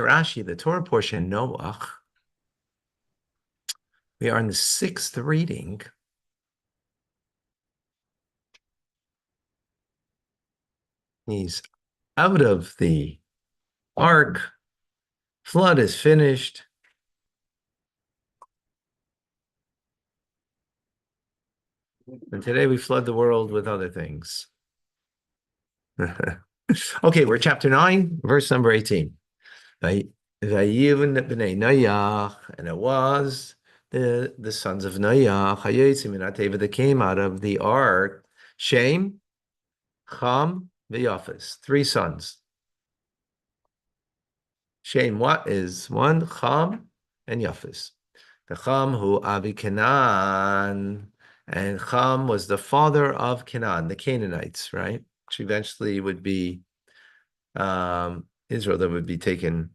Rashi, the Torah portion, Noach. We are in the 6th reading. He's out of the ark. Flood is finished. And today we flood the world with other things. Okay, we're chapter 9, verse number 18. And it was the sons of Noach that came out of the ark, Shem, Ham, Yafes, 3 sons. Shem, what is one? Ham and Yafes. The Ham who Abi Canaan, and Ham was the father of Canaan, the Canaanites, right? Which eventually would be Israel, that would be taken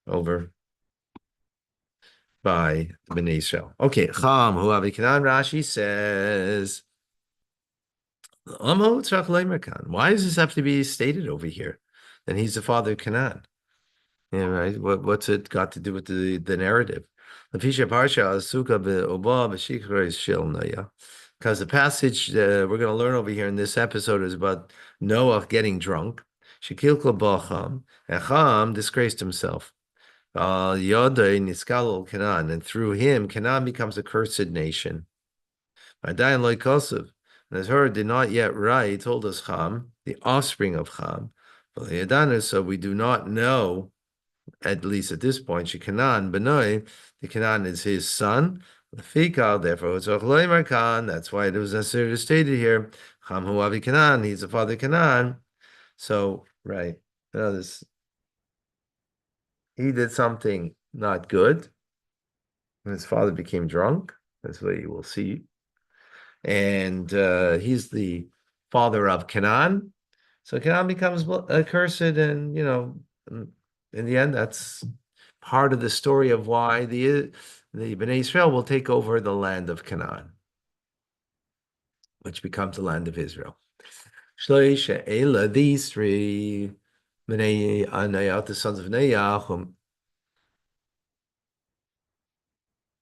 over by Bnei Israel. Okay, Ham who Abi Canaan. Rashi says, why does this have to be stated over here? That he's the father of Canaan. Yeah, right. What's it got to do with the narrative? Because the passage we're going to learn over here in this episode is about Noah getting drunk. And Ham disgraced himself. And through him, Canaan becomes a cursed nation. And as her did not yet write, told us Ham, the offspring of Ham. So we do not know, at least at this point, Shekanan Benoi, the Canaan is his son. Therefore, that's why it was necessary to state it here. Ham hu avi Canaan, he's the father of Canaan. So, right, he did something not good, and his father became drunk. That's what you will see. And he's the father of Canaan. So Canaan becomes accursed, and in the end, that's part of the story of why the Bnei Israel will take over the land of Canaan, which becomes the land of Israel. Shloisha Ela, these 3 Bnei Anayat, the sons of Noach.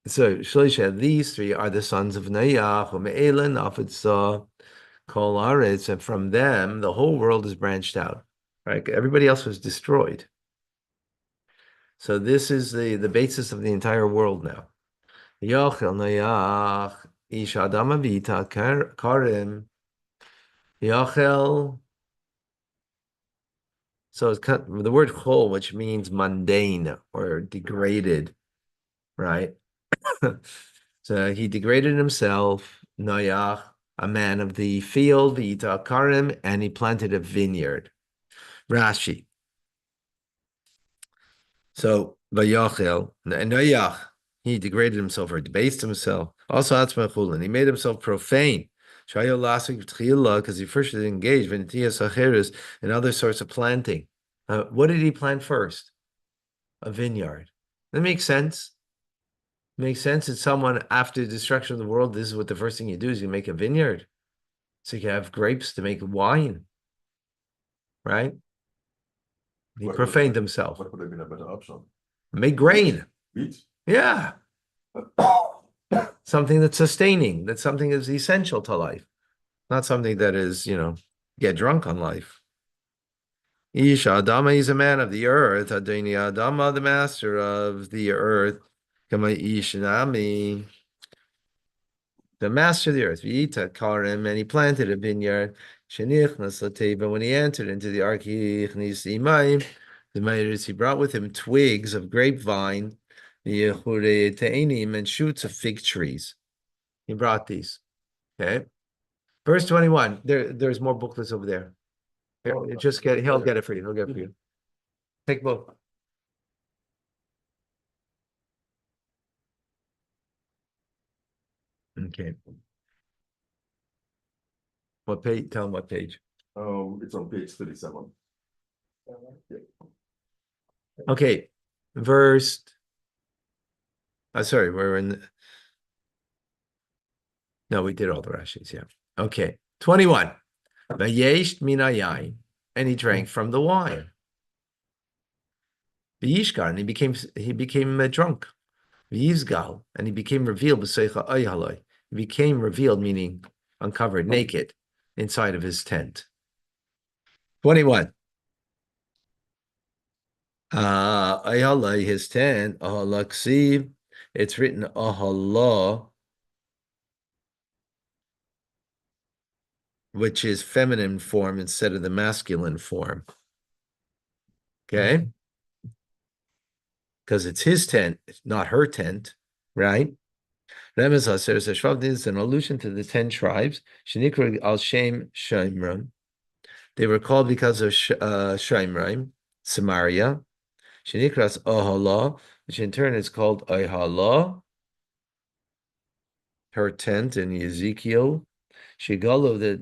So Shloisha, these 3 are the sons of Noach, Ela Nafetza Kol Aretz, and from them the whole world is branched out. Right, everybody else was destroyed. So this is the basis of the entire world now. Yochel Noach Ish Adam Avita Karim Yochel. So it's the word chol, which means mundane or degraded, right? So he degraded himself, Noach, a man of the field, Vita Karim, and he planted a vineyard. Rashi. So Vayochel and Noach, he degraded himself or debased himself. Also Atzmachulin, he made himself profane. Because he first engaged in other sorts of planting. What did he plant first? A vineyard. That makes sense. Makes sense that someone, after the destruction of the world, this is what the first thing you do is you make a vineyard. So you can have grapes to make wine. Right? He profaned himself. What would have been a better option? Make grain. Wheat? Yeah. Something that's sustaining, that's something that's essential to life. Not something that is, get drunk on life. Isha Adama, he's a man of the earth. Adoni Adama, the master of the earth. Kama Ishanami, the master of the earth. Vita Karim, and he planted a vineyard. Shenichnas Lateva, when he entered into the ark, he brought with him twigs of grapevine, and shoots of fig trees. He brought these. Okay. Verse 21. There's more booklets over there. He'll get it for you. He'll get it for you. Take both. Okay. What page? Tell him what page. It's on page 37. Okay. Verse. Sorry, we're in. No, we did all the Rashis. Yeah. Okay. 21. Vayesh minayayin, and he drank from the wine. V'yishkar, and he became drunk. V'yizgal, and he became revealed. B'seicha ayhaloi, he became revealed, meaning uncovered, naked, inside of his tent. 21. Ayhaloi, his tent. Ahala ksiv. It's written ahala, which is feminine form instead of the masculine form. Okay? Because it's his tent, not her tent, right? Remez Haser Shvav is an allusion to the 10 tribes. Shenikra al Shem Shemron. They were called because of Shemraim, Samaria. Shenikras Ohala, which in turn is called Ohala, her tent in Ezekiel. Shigalo, that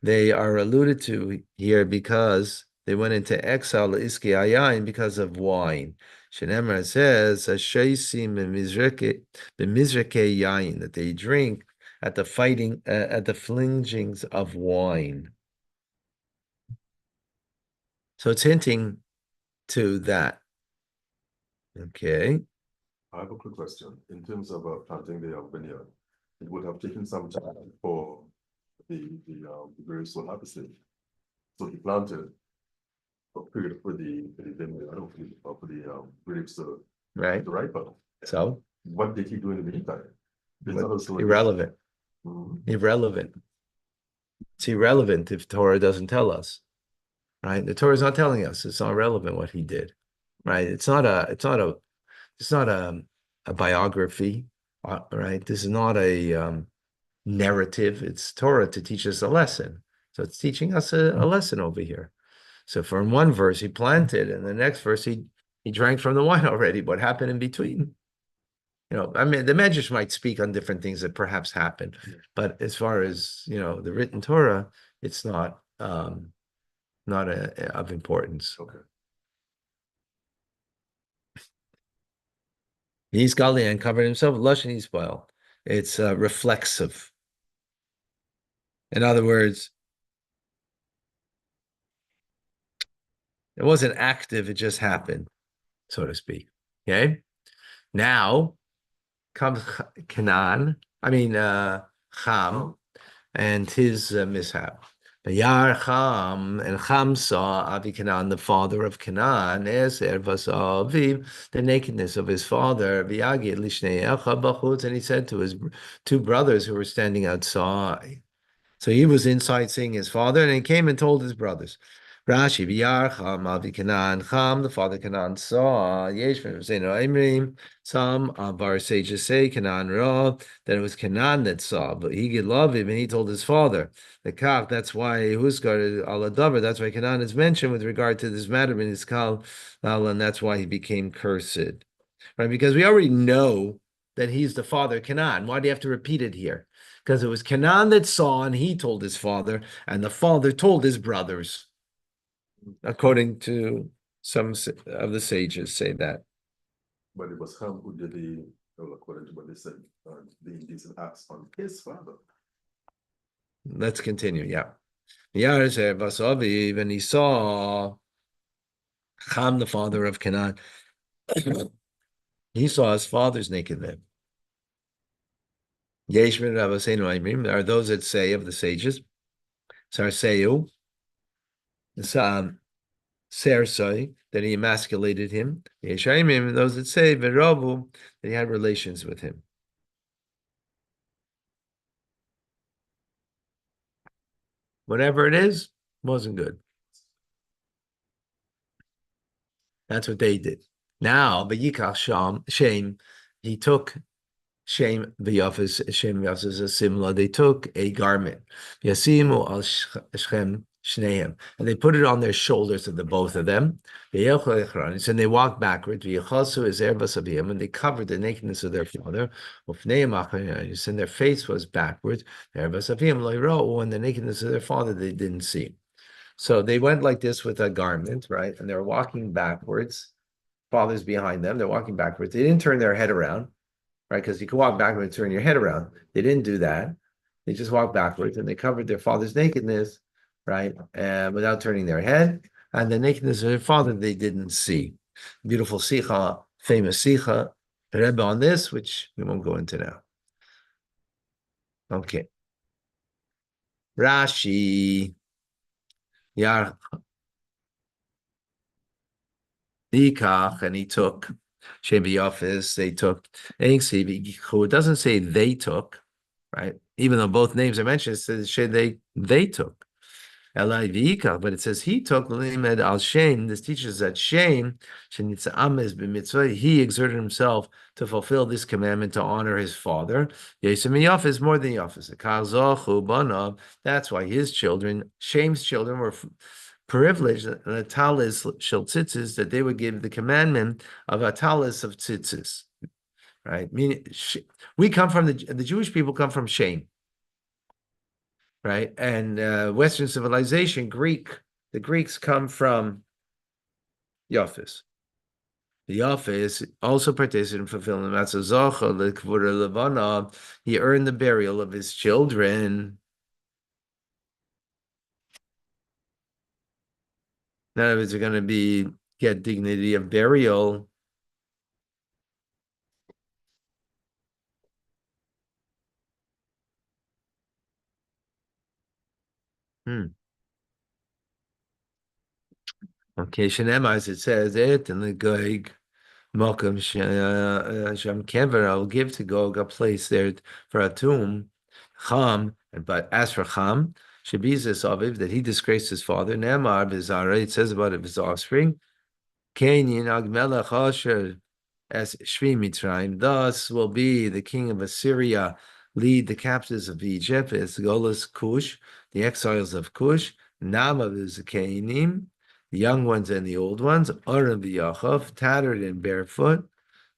they are alluded to here because they went into exile Iski Ayin because of wine. Shenemar says, "Ashaysim b'mizreke yayin," that they drink at the flingings of wine. So it's hinting to that. Okay. I have a quick question. In terms of planting the vineyard, it would have taken some time for the grapes to harvested. So he planted a period for the vineyard, I don't think, for the grapes Right. to ripen. So What did he do in the meantime? irrelevant. Irrelevant. It's irrelevant if Torah doesn't tell us. Right? The Torah is not telling us. It's not relevant what he did. Right? It's not a biography. Right? This is not a narrative. It's Torah to teach us a lesson. So it's teaching us a lesson over here. So for in one verse he planted, and the next verse he drank from the wine already. What happened in between? I mean, the Medrash might speak on different things that perhaps happened, but as far as the written Torah, it's not of importance. Okay. He's godly and covered himself. Lashon Yisrael. It's reflexive. In other words, it wasn't active; it just happened, so to speak. Okay. Now comes Canaan. I mean, Ham and his mishap. Yar Ham, and Ham saw Avi Canaan, the father of Canaan, Eser v'asa Aviv, the nakedness of his father, V'yagid lishnei echa b'chutz, and he said to his two brothers who were standing outside. So he was inside seeing his father, and he came and told his brothers. Rashi, V'yar Cham Avi Canaan, Cham, the father Canaan saw, Yesh Imrim, some of our sages say, Canaan Ra, that it was Canaan that saw, but he could love him, and he told his father. The Kaf, that's why Huskar Aladavar, that's why Canaan is mentioned with regard to this matter in his Kal, and that's why he became cursed. Right? Because we already know that he's the father of Canaan. Why do you have to repeat it here? Because it was Canaan that saw, and he told his father, and the father told his brothers, according to some of the sages say that. But it was Ham who did according to what they said, the indecent acts on his father. Let's continue. Yeah. And he saw Ham, the father of Canaan. He saw his father's naked men. Yeshmin Rabbeinu Aimrim, there are those that say of the sages, Sarseu, Sersai, that he emasculated him. Yeshaimim, those that say Veravu, that he had relations with him. Whatever it is, wasn't good. That's what they did. Now, Vayikach Shem, he took Shem V'yafis is a similar. They took a garment, Yasimu al Shchem Shneim, and they put it on their shoulders of the both of them. And they walked backward. V'yachasu is erbas and they covered the nakedness of their father. And their face was backward. Erbas avim loyro, and the nakedness of their father they didn't see. So they went like this with a garment, right? And they're walking backwards. Father's behind them. They're walking backwards. They didn't turn their head around, right? Because you can walk backwards and turn your head around. They didn't do that. They just walked backwards and they covered their father's nakedness, right? And without turning their head. and the nakedness of her father they didn't see. Beautiful Sikha, famous Sikha, Rebbe on this, which we won't go into now. Okay. Rashi, Yar Nikach, and he took Shebi office, they took it doesn't say they took, right? Even though both names are mentioned, it says they took. But it says he took limed al shame. This teaches that shame, he exerted himself to fulfill this commandment to honor his father. Yesem Yaf is more than Yafis. That's why his children, Shame's children, were privileged, the talis shel tzitzis, that they would give the commandment of a talis of tzitzis. Right? Meaning, we come from the Jewish people come from shame, right? And Western civilization, the Greeks come from Yafis. The Yafis also participated in fulfilling the Matzazocha, the Kvura Levana. He earned the burial of his children. None of it's going to get dignity of burial. Okay, Shenema, as it says, it and the Goig. Malcolm Shem Kever, I'll give to Gog a place there for a tomb. Cham, but as for Cham, Shabizas Aviv, that he disgraced his father. Nemar Bizarre, it says about his offspring. Canaan Agmelech Asher as Shvi Mitzrayim. Thus will be the king of Assyria lead the captives of Egypt as Golas Cush, the exiles of Cush. Nam of the Canaanim, the young ones and the old ones. Aram Yachav, tattered and barefoot.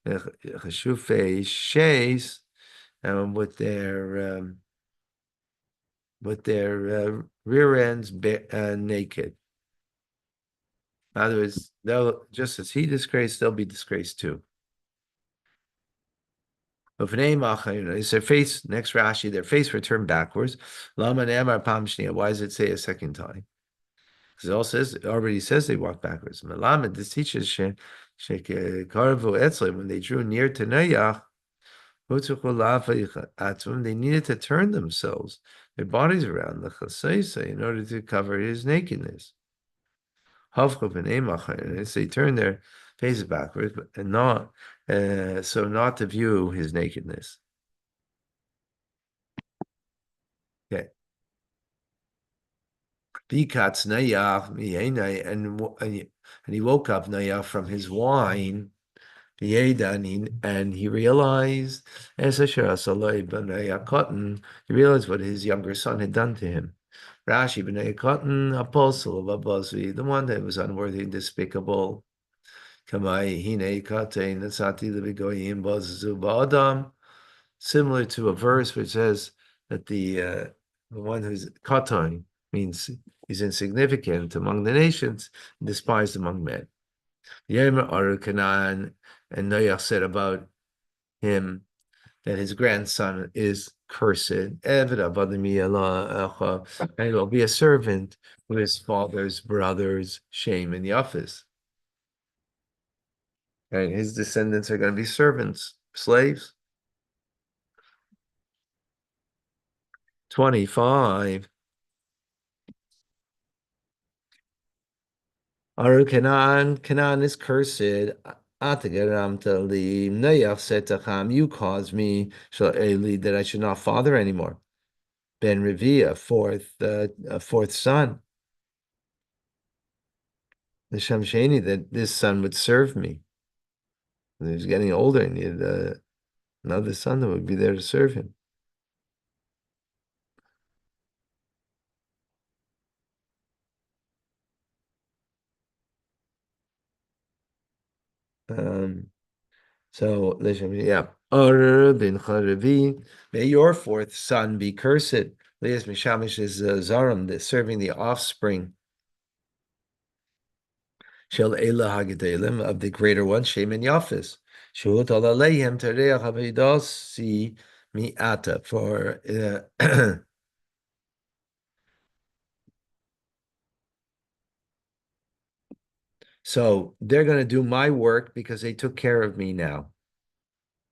Cheshufei Shays, with their rear ends naked. In other words, they'll just as he disgraced, they'll be disgraced too. Is their face, next Rashi, their face were turned backwards. Why does it say a second time? Because it already says they walked backwards. This teaches when they drew near to Noach, they needed to turn themselves, their bodies around the chasesa in order to cover his nakedness. They turn their faces backwards, and not so not to view his nakedness. Okay. And he woke up Nayach from his wine. And he realized, he realized what his younger son had done to him. Rashi b'nei Katan, apostle of Abbazi, the one that was unworthy and despicable. Similar to a verse which says that the one who's katan means he's insignificant among the nations, despised among men. Yemer Arukanan, and Noach said about him that his grandson is cursed, and he will be a servant of his father's brothers, Shem and Yafis. And his descendants are going to be servants, slaves. 25. Canaan is cursed. Noach said to Ham, you caused me that I should not father anymore. Ben Revi, a fourth son. The Shamshani, that this son would serve me. And he was getting older and he had another son that would be there to serve him. So, yeah. May your fourth son be cursed. Leas Mishamish is Zaram, serving the offspring. Shel Ela Hagadelim, of the greater one, Shem and Yafis. Shut Aleihem Tereach Havidasi Mi'ata, for So they're going to do my work because they took care of me now.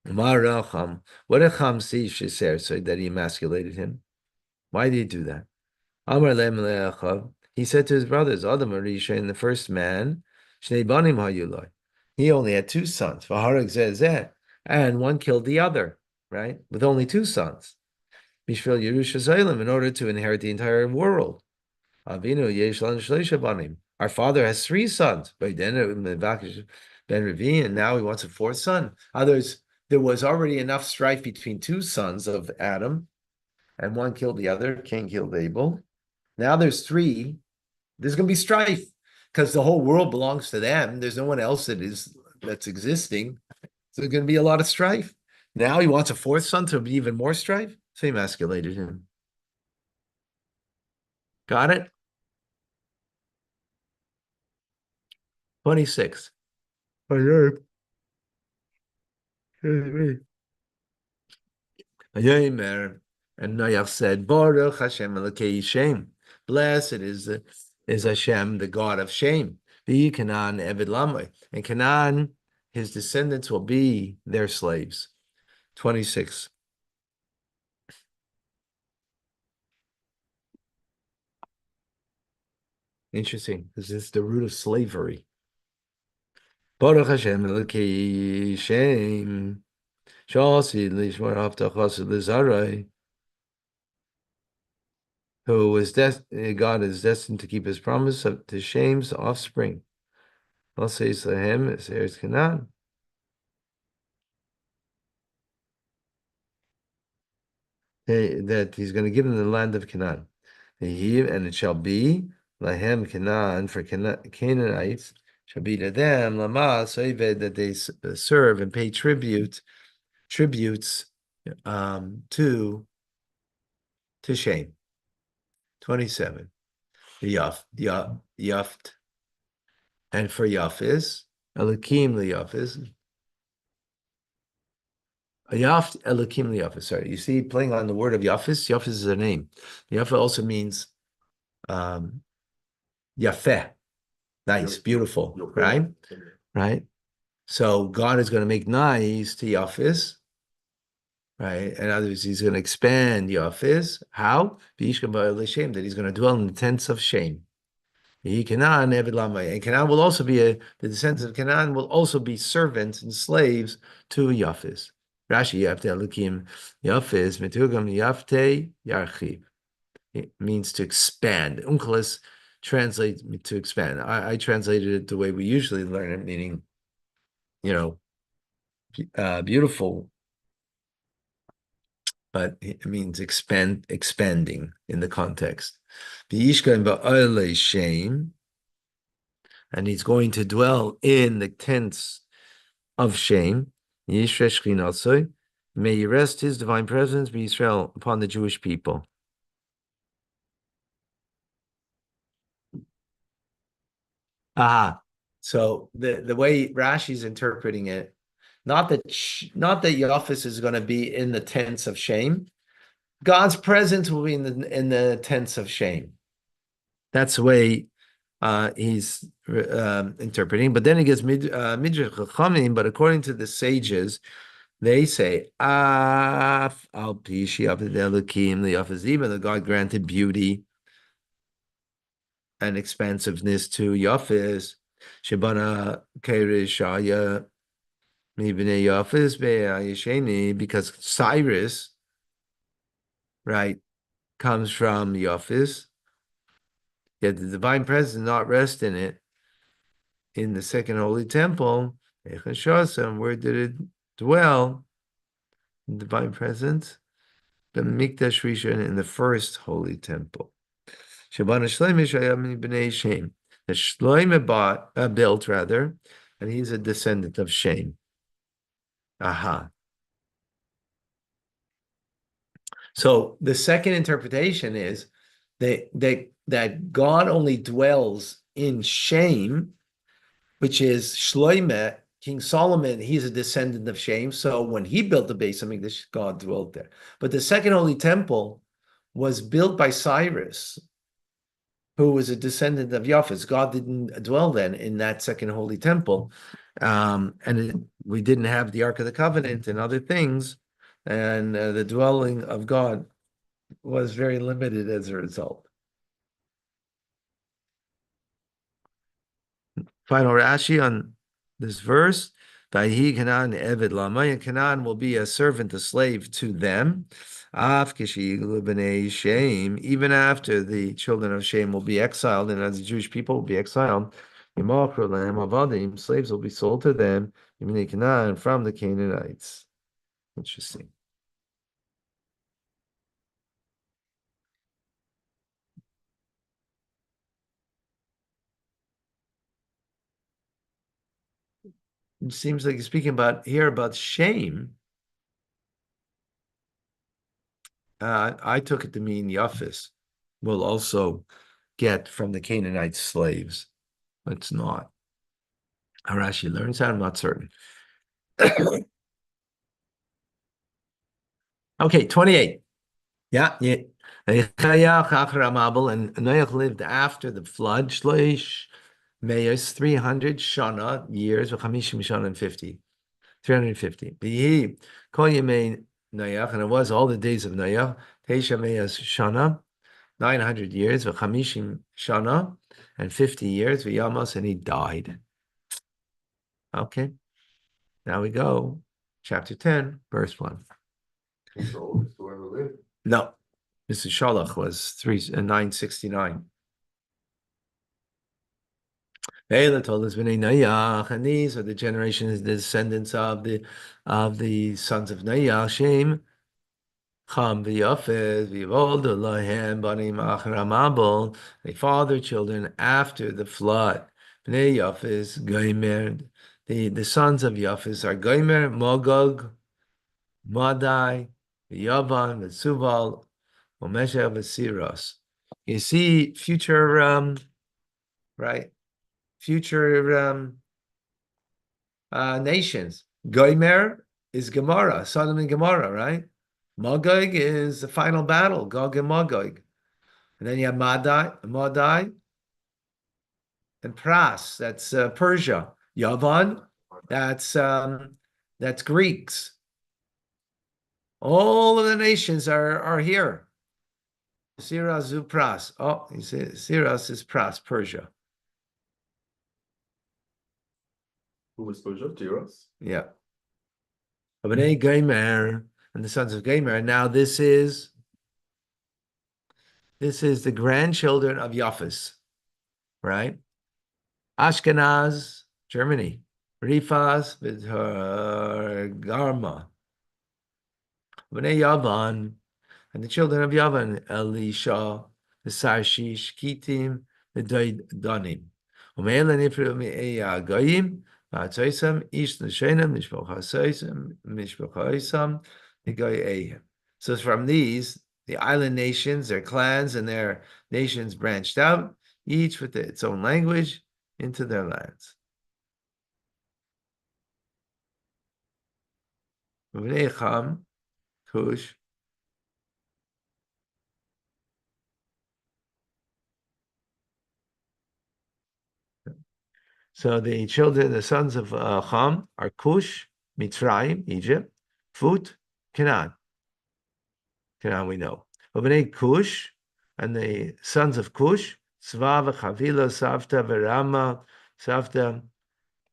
What did Cham see Sheser so that he emasculated him? Why did he do that? Amar lehem le'achav. He said to his brothers, Adam Arisha, in the first man, Shnei banim hayuloi. He only had two sons, V'harag zeh, and one killed the other, right? With only two sons. Bishvil Yerusha Zaylim, in order to inherit the entire world. Avinu yesh lan shleisha banim. Our father has three sons. Ben Revi, and now he wants a fourth son. Others, there was already enough strife between two sons of Adam, and one killed the other. Cain killed Abel. Now there's three. There's going to be strife because the whole world belongs to them. There's no one else that's existing. So there's going to be a lot of strife. Now he wants a fourth son to be even more strife. So he emasculated him. Got it? 26. And Noach said, Baruch Hashem Elokei Shem. Blessed is Hashem, the God of Shem. Be Canaan Eved Lamai. And Canaan, his descendants will be their slaves. 26. Interesting. This is the root of slavery. Baruch Hashem Elokei Shem. Shasi Lishmar Haftachas Lizarai. Who is God is destined to keep his promise to Shem's offspring. I'll say to him, it's Canaan. That he's going to give them the land of Canaan. And it shall be Lahem Canaan for Canaanites shall be to them Lama Soived that they serve and pay tributes to Shem. 27. Yaft. And for Yafis, Elokim Yafis. Yaft Elokim Yafis. Sorry, you see, playing on the word of Yafis. Yafis is a name. Yafis also means Yafeh, nice, beautiful, right? Right. So God is going to make nice to Yafis, right? In other words, he's going to expand Yafis. How? That he's going to dwell in the tents of shame. And Canaan will also be the descendants of Canaan will also be servants and slaves to Yafis. Rashi Yafte Elokim Yafis Metugam Yafte Yarchiv. It means to expand. Unkelis translates to expand. I translated it the way we usually learn it, meaning, beautiful, but it means expanding in the context. And he's going to dwell in the tents of shame. May he rest his divine presence, be Israel, upon the Jewish people. So the way Rashi's interpreting it, not that Yafis is going to be in the tents of shame. God's presence will be in the tents of shame. That's the way he's interpreting. But then he gets Midrash Chachamim. But according to the sages, they say, Af al pishi Elokim liyafis, even though God granted beauty and expansiveness to Yafis, Shabana Kerishaya Mibnei Yafis Be'ayasheni, because Cyrus, right, comes from Yafis, yet the divine presence does not rest in it. In the second holy temple, where did it dwell? The divine presence, the Mikdash Rishon, in the first holy temple. Shabana Shloimish B'nei Shem. The Shloime built, rather, and he's a descendant of Shem. So the second interpretation is that God only dwells in Shem, which is Shloime, King Solomon. He's a descendant of Shem. So when he built the Beis Hamikdash, God dwelt there. But the second holy temple was built by Cyrus, who was a descendant of Yafis. God didn't dwell then in that second holy temple. We didn't have the Ark of the Covenant and other things, and the dwelling of God was very limited as a result. Final Rashi on this verse. Vayhi Canaan Eved Lamay, Canaan will be a servant, a slave to them. Af Kishiyigu b'nei Shem, even after the children of Shem will be exiled, and as the Jewish people will be exiled, Yimachru lahem avadim, slaves will be sold to them, Yimnei Canaan, from the Canaanites. Interesting. It seems like he's speaking about here about Shem. I took it to mean Yafis will also get from the Canaanite slaves. It's not. Harashi learns that, I'm not certain. Okay, 28. Yeah. And Noach lived after the flood, Shleish Meis, 300 Shana years, Chamishim Shana and 50. 350. Bihi, Kol Yemei Noach, and it was all the days of Noach, Teisha Meis Shana, 900 years, Chamishim Shana, and 50 years, V'yamos, and he died. Okay, now we go. Chapter 10, verse 1. So, whoever lived. No, Mrs. Shalach was 969. Bela told us Noach, and these are the generations, the descendants of the sons of Noach, Shem, Cham v'Yafez v'Yivoldu lahem banim achar Mabul. They fathered children after the flood. Bnei Yafez Gomer. The sons of Yafez are Gomer, Magog, Madai, Yavan, Vesubal, Omesha, Vesiros. You see future, right? Future nations. Gomer is Gemara, Sodom and Gomorrah, right? Magog is the final battle, Gog and Magog. And then you have Madai and Pras, that's Persia. Yavan, that's Greeks. All of the nations are here. Siras Pras. Oh, he says Siras is Pras, Persia. Who was Persia? Tiras? Yeah. Abnei Gomer and the sons of Gomer. Now this is the grandchildren of Yafis, right? Ashkenaz, Germany. Rifas with her Garma. Bnei Yavan, and the children of Yavan, Elisha, the Sarshish, Kitim, the Danim. Umeela nifru me'eya goyim, v'atzoisam, ish l'shenem, mishpachaisam, negoy ehim. So from these, the island nations, their clans and their nations branched out, each with its own language, into their lands. U'bnei Cham, Cush. So the children, the sons of Ham are Cush, Mitzrayim, Egypt, Phut, Canaan. Canaan we know. Bnei Cush, and the sons of Cush, Sva v'Chavila, Savta v'Rama, Savta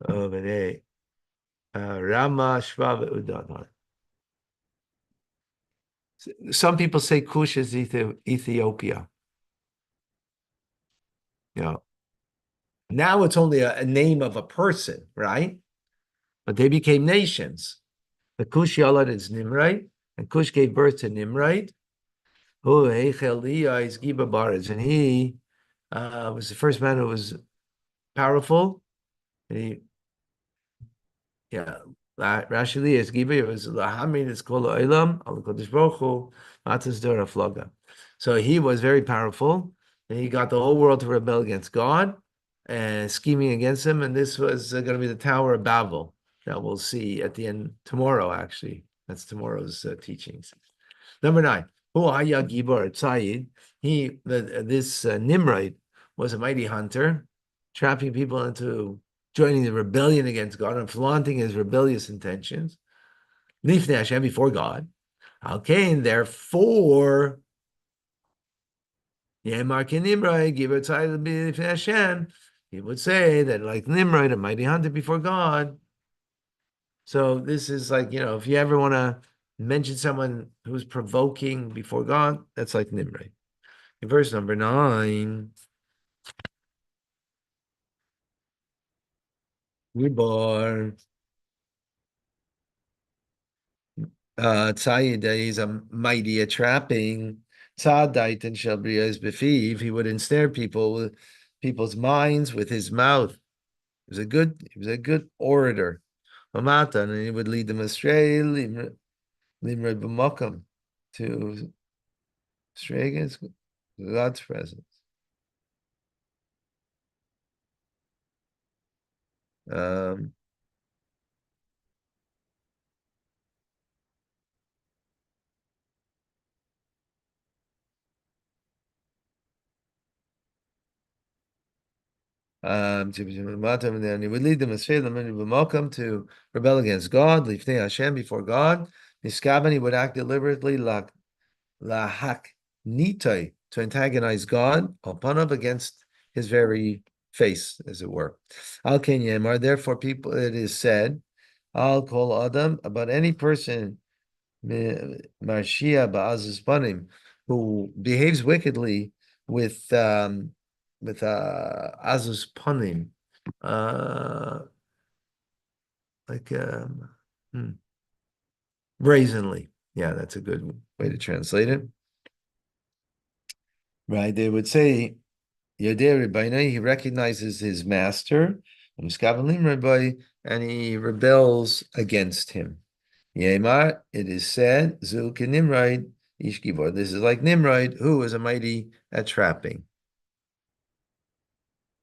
Bnei Rama, Shva v'Udan. Some people say Cush is Ethiopia. You know, now it's only a name of a person, right? But they became nations. The Cush Yalad is Nimrod, and Cush gave birth to Nimrod. Who is Giba Baraz, and he was the first man who was powerful. And Rashi is Giba. It was Lahamin is called Olam Al Kodesh Baruch Hu Matas Dora Floga. So he was very powerful, and he got the whole world to rebel against God and scheming against him. And this was going to be the Tower of Babel that we'll see at the end tomorrow. Actually, that's tomorrow's teachings. Number 9. This Nimrod was a mighty hunter, trapping people into joining the rebellion against God and flaunting his rebellious intentions. Lifnei Hashem, before God. Al Kain, therefore, Yemar Nimrod, give a title to Hashem. He would say that, like Nimrod, a mighty hunter before God. So this is like, if you ever want to mention someone who's provoking before God, that's like Nimrod. In verse number 9, Gibor, Tzayida, he's a mighty, a trapping. Tzadait and Shelbriya's befiv, he would ensnare people's minds with his mouth. He was a good orator. And he would lead them astray, limrod b'makam, to stray against God's presence. Um, and then he would lead them astray, to rebel against God, lifnei Hashem, before God. Niskaban, he would act deliberately, lahak nitai, to antagonize God, upon against his very face, as it were. Al ken yemar, therefore, people, it is said, I'll call Adam, about any person, Marshia ba'azus panim, who behaves wickedly with azus panim, uh, like hmm, brazenly. Yeah, that's a good way to translate it. Right? They would say, Yodei Rebbeinu, he recognizes his master, and he rebels against him. Yemar, it is said, Zu Nimrod, Ish Gibor. This is like Nimrod, who is a mighty at trapping.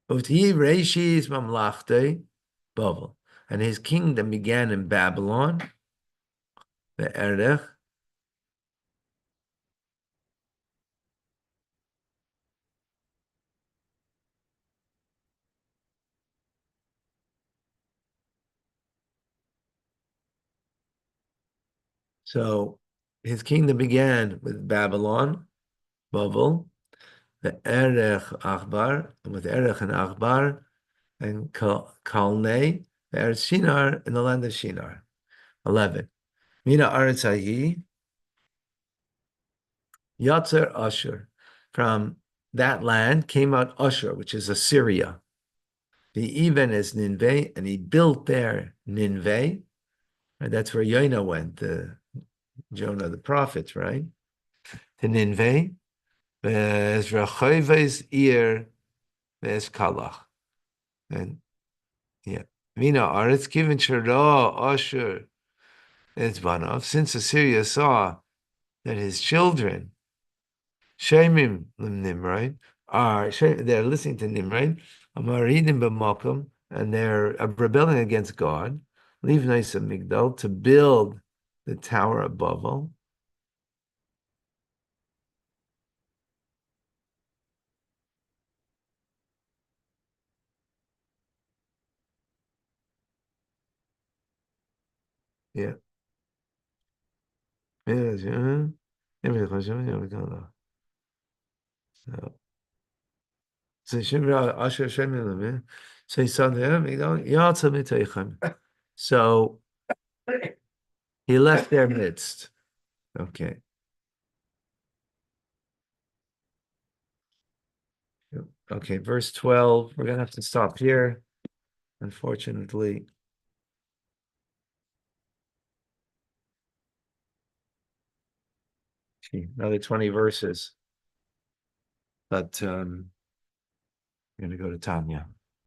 Uti Reishis Mamlachte, Babel. And his kingdom began in Babylon, the Erech. So his kingdom began with Babylon, Babel, the Erech Achbar, and with Erech and Achbar, and Kalne, the Eretz Shinar, in the land of Shinar. 11. Mina Aretz Ahi, Yatzer Ashur. From that land came out Ashur, which is Assyria. The even is Nineveh, and he built there Nineveh. And that's where Yonah went, Jonah the prophet, right? To Nineveh. There's Rechoves Ir, there's Kalach. And yeah. Mina Aretz Kivin Shara Ashur is Banav. Since Assyria saw that his children, Shemim Nimrod, they're listening to Nimrod, Amaridim b'Malkum, and they're rebelling against God, leave nice Migdal to build the Tower of Babel. Yeah. So, so he saw them, so he left their midst. Okay. Okay, verse 12. We're gonna have to stop here, unfortunately. Another 20 verses. But I'm gonna go to Tanya.